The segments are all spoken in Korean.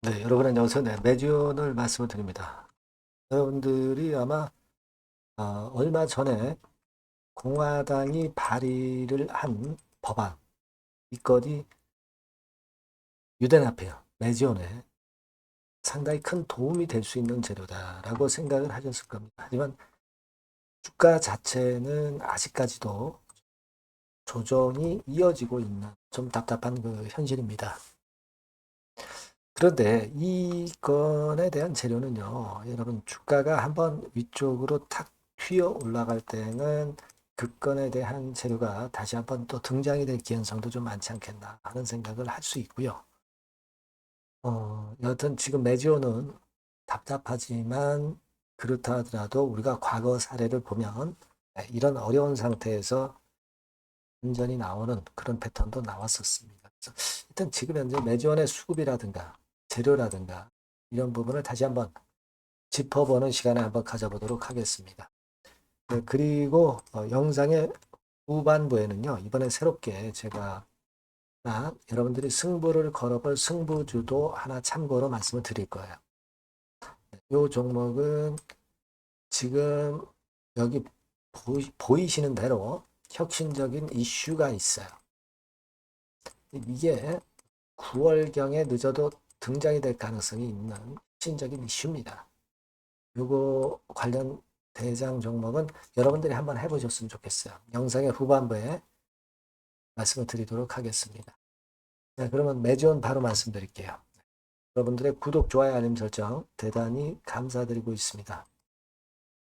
네, 여러분은 여기서 매지온을 말씀을 드립니다. 여러분들이 아마 얼마 전에 공화당이 발의를 한 법안, 이 건이 유대납해요. 매지온에 상당히 큰 도움이 될 수 있는 재료다라고 생각을 하셨을 겁니다. 하지만 주가 자체는 아직까지도 조정이 이어지고 있는 좀 답답한 그 현실입니다. 그런데 이 건에 대한 재료는요, 여러분 주가가 한번 위쪽으로 탁 튀어 올라갈 때는 그 건에 대한 재료가 다시 한번 또 등장이 될 기현상도 좀 많지 않겠나 하는 생각을 할 수 있고요. 여하튼 지금 매지오는 답답하지만 그렇다 하더라도 우리가 과거 사례를 보면 이런 어려운 상태에서 완전히 나오는 그런 패턴도 나왔었습니다. 그래서 일단 지금 현재 매지원의 수급이라든가 재료라든가 이런 부분을 다시 한번 짚어보는 시간을 한번 가져보도록 하겠습니다. 네, 그리고 영상의 후반부에는요, 이번에 새롭게 제가 여러분들이 승부를 걸어볼 승부주도 하나 참고로 말씀을 드릴 거예요. 이 종목은 지금 여기 보이시는 대로 혁신적인 이슈가 있어요. 이게 9월경에 늦어도 등장이 될 가능성이 있는 혁신적인 이슈입니다. 요거 관련 대장 종목은 여러분들이 한번 해보셨으면 좋겠어요. 영상의 후반부에 말씀을 드리도록 하겠습니다. 네, 그러면 매주원 바로 말씀드릴게요. 여러분들의 구독, 좋아요, 알림 설정 대단히 감사드리고 있습니다.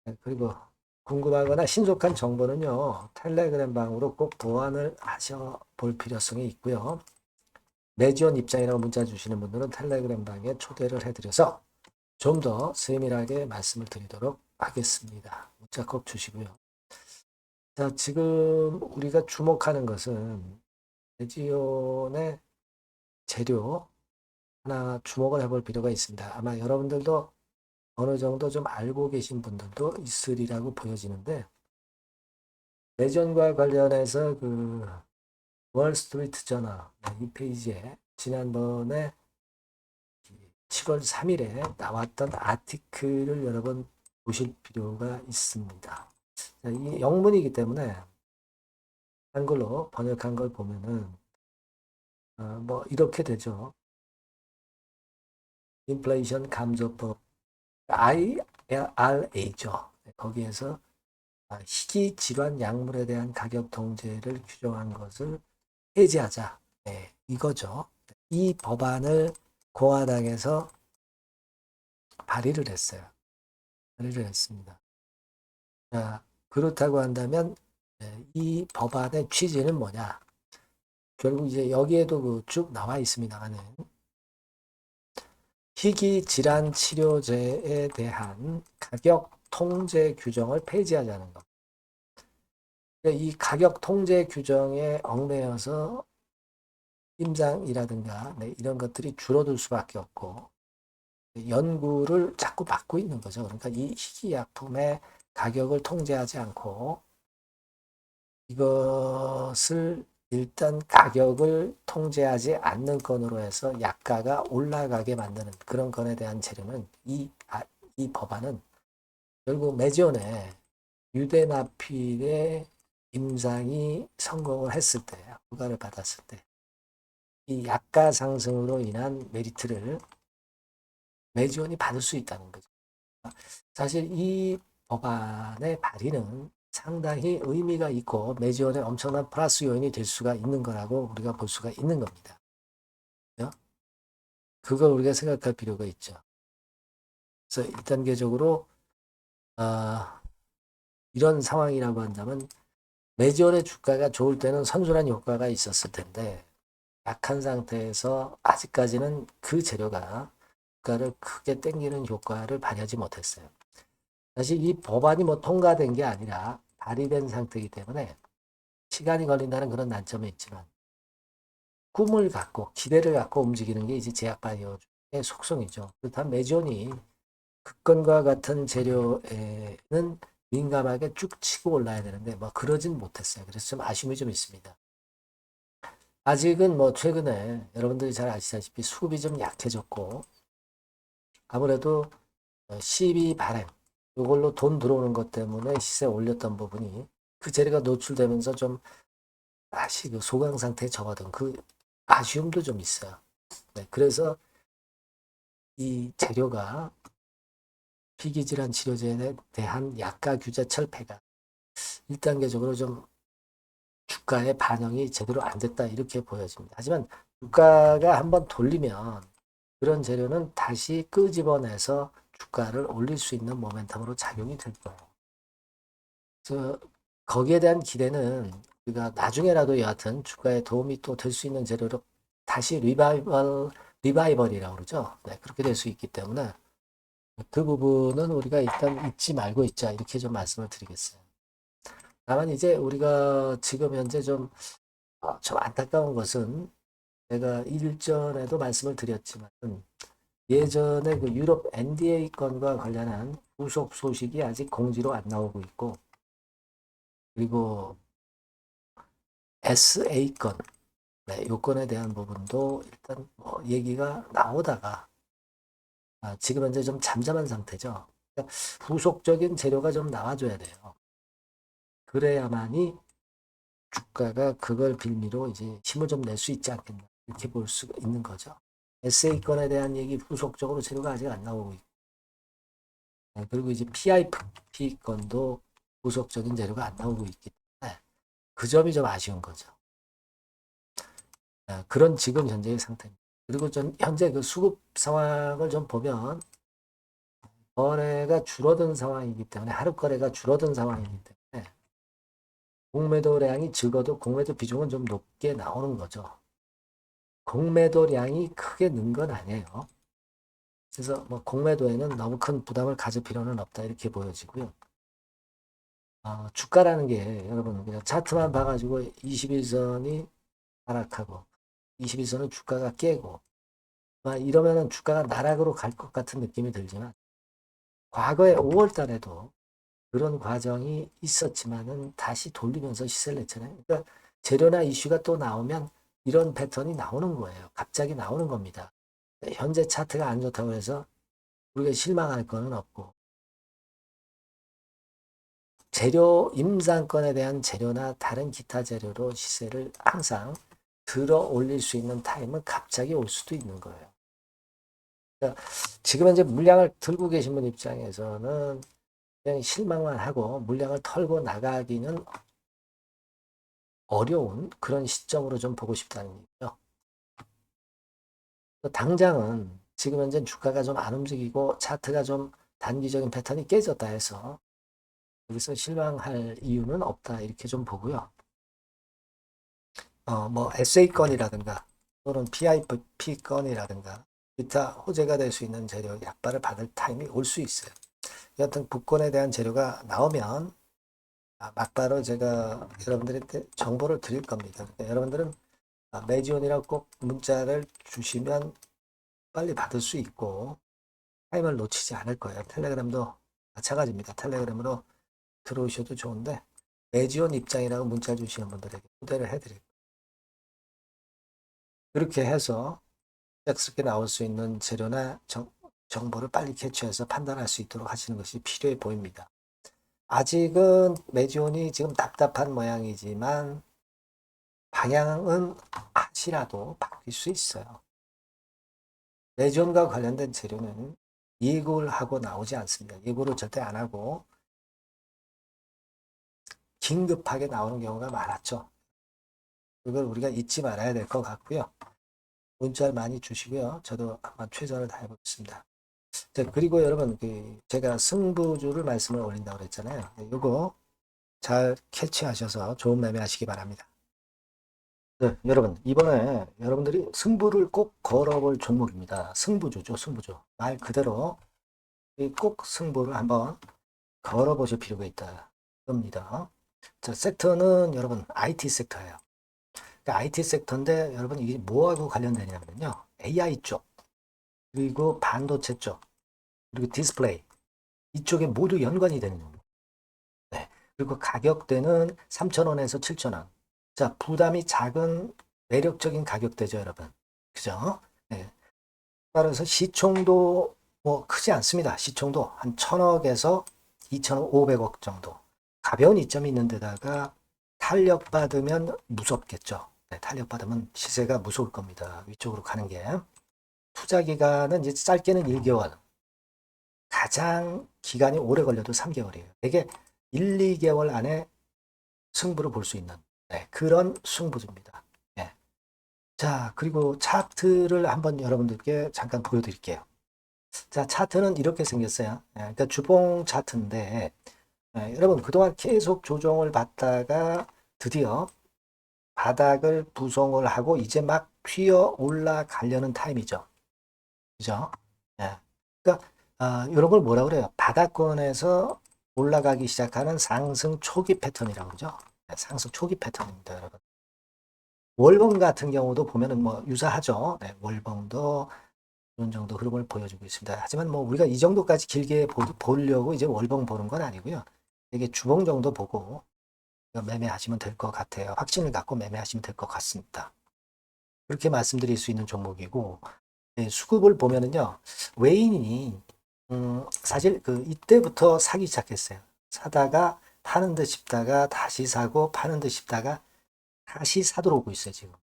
네, 그리고 궁금하거나 신속한 정보는요, 텔레그램 방으로 꼭 보완을 하셔 볼 필요성이 있고요. 매지원 입장이라고 문자 주시는 분들은 텔레그램 방에 초대를 해드려서 좀 더 세밀하게 말씀을 드리도록 하겠습니다. 문자 꼭 주시고요. 자, 지금 우리가 주목하는 것은 매지온의 재료 하나 주목을 해볼 필요가 있습니다. 아마 여러분들도 어느 정도 좀 알고 계신 분들도 있으리라고 보여지는데 매지온과 관련해서 그 월스트리트 저널 이 페이지에 지난번에 7월 3일에 나왔던 아티클을 여러 번 보실 필요가 있습니다. 이 영문이기 때문에 한글로 번역한 걸 보면은 뭐 이렇게 되죠. 인플레이션 감소법 IRA죠. 거기에서 희귀 질환 약물에 대한 가격 통제를 규정한 것을 해제하자. 네, 이거죠. 이 법안을 공화당에서 발의를 했어요. 발의를 했습니다. 자, 그렇다고 한다면 이 법안의 취지는 뭐냐? 결국 이제 여기에도 그쭉 나와 있습니다만은 희귀 질환 치료제에 대한 가격 통제 규정을 폐지하자는 것. 이 가격 통제 규정에 얽매여서 임상이라든가 이런 것들이 줄어들 수밖에 없고 연구를 자꾸 막고 있는 거죠. 그러니까 이 희귀약품의 가격을 통제하지 않고 이것을 일단 가격을 통제하지 않는 건으로 해서 약가가 올라가게 만드는 그런 건에 대한 재료는 이 법안은 결국 매지원에 유대나필의 임상이 성공을 했을 때, 허가를 받았을 때, 이 약가 상승으로 인한 메리트를 매지원이 받을 수 있다는 거죠. 사실 이 법안의 발의는 상당히 의미가 있고 매지원에 엄청난 플러스 요인이 될 수가 있는 거라고 우리가 볼 수가 있는 겁니다. 그걸 우리가 생각할 필요가 있죠. 그래서 1단계적으로 이런 상황이라고 한다면 매지원의 주가가 좋을 때는 선순환 효과가 있었을 텐데 약한 상태에서 아직까지는 그 재료가 주가를 크게 땡기는 효과를 발휘하지 못했어요. 사실 이 법안이 뭐 통과된 게 아니라 발의된 상태이기 때문에 시간이 걸린다는 그런 난점이 있지만 꿈을 갖고 기대를 갖고 움직이는 게 이제 제약바이오의 속성이죠. 그렇다면 매지온이 극건과 같은 재료에는 민감하게 쭉 치고 올라야 되는데 뭐 그러진 못했어요. 그래서 좀 아쉬움이 좀 있습니다. 아직은 뭐 최근에 여러분들이 잘 아시다시피 수급이 좀 약해졌고 아무래도 시비 발행 이걸로 돈 들어오는 것 때문에 시세 올렸던 부분이 그 재료가 노출되면서 좀 다시 그 소강 상태에 접어든 그 아쉬움도 좀 있어요. 네, 그래서 이 재료가 피기질환 치료제에 대한 약가 규제 철폐가 1단계적으로 좀 주가에 반영이 제대로 안 됐다 이렇게 보여집니다. 하지만 주가가 한번 돌리면 그런 재료는 다시 끄집어내서 주가를 올릴 수 있는 모멘텀으로 작용이 될 거예요. 그래서 거기에 대한 기대는 우리가 나중에라도 여하튼 주가에 도움이 또 될 수 있는 재료로 다시 리바이벌이라고 그러죠. 네, 그렇게 될 수 있기 때문에 그 부분은 우리가 일단 잊지 말고 있자 이렇게 좀 말씀을 드리겠어요. 다만 이제 우리가 지금 현재 좀 안타까운 것은 제가 일전에도 말씀을 드렸지만 예전에 그 유럽 NDA 건과 관련한 후속 소식이 아직 공지로 안 나오고 있고 그리고 SA 건, 네, 요건에 대한 부분도 일단 뭐 얘기가 나오다가 지금 현재 좀 잠잠한 상태죠. 그러니까 후속적인 재료가 좀 나와줘야 돼요. 그래야만이 주가가 그걸 빌미로 이제 힘을 좀 낼 수 있지 않겠나 이렇게 볼 수가 있는 거죠. SA 건에 대한 얘기 후속적으로 재료가 아직 안 나오고 있고 그리고 이제 PIP 건도 후속적인 재료가 안 나오고 있기 때문에 그 점이 좀 아쉬운 거죠. 그런 지금 현재의 상태입니다. 그리고 좀 현재 그 수급 상황을 좀 보면 거래가 줄어든 상황이기 때문에 하루 거래가 줄어든 상황이기 때문에 공매도량이 적어도 공매도 비중은 좀 높게 나오는 거죠. 공매도량이 크게 는 건 아니에요. 그래서 뭐 공매도에는 너무 큰 부담을 가질 필요는 없다 이렇게 보여지고요. 주가라는 게 여러분 그냥 차트만 봐가지고 21선이 하락하고 21선은 주가가 깨고 이러면은 주가가 나락으로 갈 것 같은 느낌이 들지만 과거에 5월 달에도 그런 과정이 있었지만은 다시 돌리면서 시세를 냈잖아요. 그러니까 재료나 이슈가 또 나오면 이런 패턴이 나오는 거예요. 갑자기 나오는 겁니다. 현재 차트가 안 좋다고 해서 우리가 실망할 거는 없고 재료 임상권에 대한 재료나 다른 기타 재료로 시세를 항상 들어 올릴 수 있는 타임은 갑자기 올 수도 있는 거예요. 그러니까 지금 현재 물량을 들고 계신 분 입장에서는 그냥 실망만 하고 물량을 털고 나가기는 어려운 그런 시점으로 좀 보고 싶다는 얘기죠. 당장은 지금 현재 주가가 좀 안 움직이고 차트가 좀 단기적인 패턴이 깨졌다 해서 여기서 실망할 이유는 없다 이렇게 좀 보고요. 뭐 SA건이라든가 또는 PIP건이라든가 기타 호재가 될 수 있는 재료 약발을 받을 타임이 올 수 있어요. 여하튼 북권에 대한 재료가 나오면 막바로 제가 여러분들한테 정보를 드릴 겁니다. 그러니까 여러분들은 매지온이라고 꼭 문자를 주시면 빨리 받을 수 있고 타임을 놓치지 않을 거예요. 텔레그램도 마찬가지입니다. 텔레그램으로 들어오셔도 좋은데 매지온 입장이라고 문자 주시는 분들에게 후대를 해드릴게요. 그렇게 해서 갑작스럽게 나올 수 있는 재료나 정보를 빨리 캐치해서 판단할 수 있도록 하시는 것이 필요해 보입니다. 아직은 매지온이 지금 답답한 모양이지만 방향은 혹시라도 바뀔 수 있어요. 매지온과 관련된 재료는 예고를 하고 나오지 않습니다. 예고를 절대 안 하고 긴급하게 나오는 경우가 많았죠. 그걸 우리가 잊지 말아야 될 것 같고요. 문자를 많이 주시고요. 저도 한번 최선을 다해보겠습니다. 자, 그리고 여러분, 제가 승부주를 말씀을 올린다고 그랬잖아요. 이거 잘 캐치하셔서 좋은 매매 하시기 바랍니다. 네, 여러분, 이번에 여러분들이 승부를 꼭 걸어볼 종목입니다. 승부주죠, 승부주. 말 그대로 꼭 승부를 한번 걸어보실 필요가 있다. 겁니다. 자, 섹터는 여러분, IT 섹터예요. 그러니까 IT 섹터인데 여러분, 이게 뭐하고 관련되냐면요. AI 쪽, 그리고 반도체 쪽, 그리고 디스플레이. 이쪽에 모두 연관이 되는 겁니다. 네. 그리고 가격대는 3,000원에서 7,000원. 자, 부담이 작은 매력적인 가격대죠, 여러분. 그죠? 네. 따라서 시총도 뭐 크지 않습니다. 시총도 한 1000억에서 2500억 정도. 가벼운 이점이 있는 데다가 탄력받으면 무섭겠죠. 네, 탄력받으면 시세가 무서울 겁니다. 위쪽으로 가는 게. 투자 기간은 이제 짧게는 1개월. 가장 기간이 오래 걸려도 3개월이에요. 되게 1, 2개월 안에 승부를 볼 수 있는 네, 그런 승부입니다. 네. 자, 그리고 차트를 한번 여러분들께 잠깐 보여드릴게요. 자, 차트는 이렇게 생겼어요. 그러니까 주봉 차트인데, 여러분, 그동안 계속 조정을 받다가 드디어 바닥을 부송을 하고 이제 막 튀어 올라가려는 타임이죠. 그죠? 예. 그러니까, 이런 걸 뭐라 그래요? 바닥권에서 올라가기 시작하는 상승 초기 패턴이라고 그러죠? 상승 초기 패턴입니다, 여러분. 월봉 같은 경우도 보면은 뭐 유사하죠. 네, 월봉도 이런 정도 흐름을 보여주고 있습니다. 하지만 뭐 우리가 이 정도까지 길게 보려고 이제 월봉 보는 건 아니고요. 이게 주봉 정도 보고 매매하시면 될 것 같아요. 확신을 갖고 매매하시면 될 것 같습니다. 그렇게 말씀드릴 수 있는 종목이고 네, 수급을 보면은요. 외인이 사실 그 이때부터 사기 시작했어요. 사다가 파는 듯 싶다가 다시 사고 파는 듯 싶다가 다시 사도록 오고 있어요, 지금.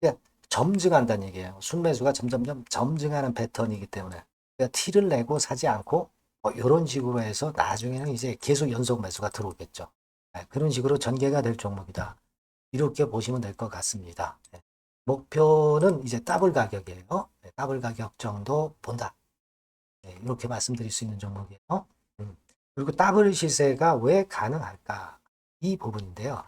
그러니까 점증한다는 얘기예요. 순매수가 점점점 점증하는 패턴이기 때문에 그러니까 티를 내고 사지 않고 이런 식으로 해서 나중에는 이제 계속 연속 매수가 들어오겠죠. 네, 그런 식으로 전개가 될 종목이다. 이렇게 보시면 될 것 같습니다. 네, 목표는 이제 더블 가격이에요. 네, 더블 가격 정도 본다. 네, 이렇게 말씀드릴 수 있는 종목이에요. 그리고 더블 시세가 왜 가능할까? 이 부분인데요.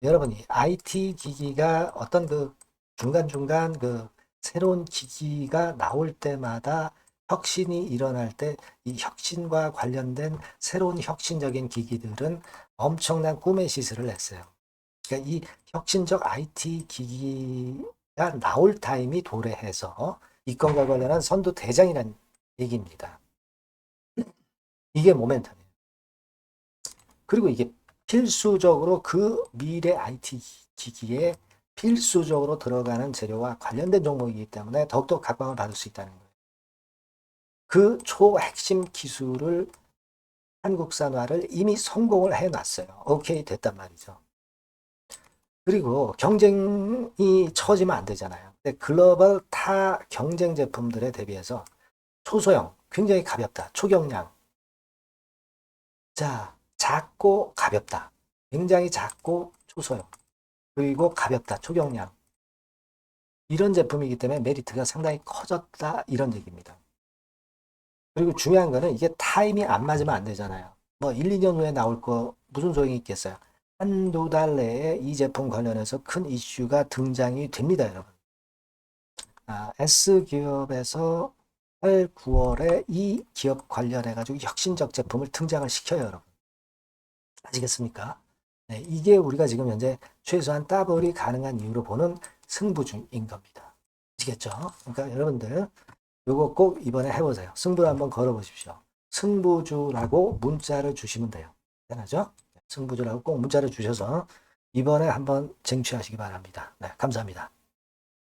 여러분이 IT 기기가 어떤 그 중간중간 그 새로운 기기가 나올 때마다 혁신이 일어날 때 이 혁신과 관련된 새로운 혁신적인 기기들은 엄청난 꿈의 시세를 냈어요. 그러니까 이 혁신적 IT 기기가 나올 타임이 도래해서 이건과 관련한 선도 대장이라는 얘기입니다. 이게 모멘텀이에요. 그리고 이게 필수적으로 그 미래 IT 기기에 필수적으로 들어가는 재료와 관련된 종목이기 때문에 더욱더 각광을 받을 수 있다는 거예요. 그 초핵심 기술을 한국산화를 이미 성공을 해놨어요. 오케이 됐단 말이죠. 그리고 경쟁이 처지면 안 되잖아요. 근데 글로벌 타 경쟁 제품들에 대비해서 초소형, 굉장히 가볍다. 초경량. 자, 작고 가볍다. 굉장히 작고 초소형. 그리고 가볍다. 초경량. 이런 제품이기 때문에 메리트가 상당히 커졌다. 이런 얘기입니다. 그리고 중요한 거는 이게 타임이 안 맞으면 안 되잖아요. 뭐 1, 2년 후에 나올 거 무슨 소용이 있겠어요. 한두 달 내에 이 제품 관련해서 큰 이슈가 등장이 됩니다, 여러분. S기업에서 8, 9월에 이 기업 관련해가지고 혁신적 제품을 등장을 시켜요, 여러분. 아시겠습니까? 네, 이게 우리가 지금 현재 최소한 더블이 가능한 이유로 보는 승부주인 겁니다. 아시겠죠? 그러니까 여러분들 요거 꼭 이번에 해보세요. 승부를 한번 걸어보십시오. 승부주라고 문자를 주시면 돼요. 되나죠? 승부주라고 꼭 문자를 주셔서 이번에 한번 쟁취하시기 바랍니다. 네, 감사합니다.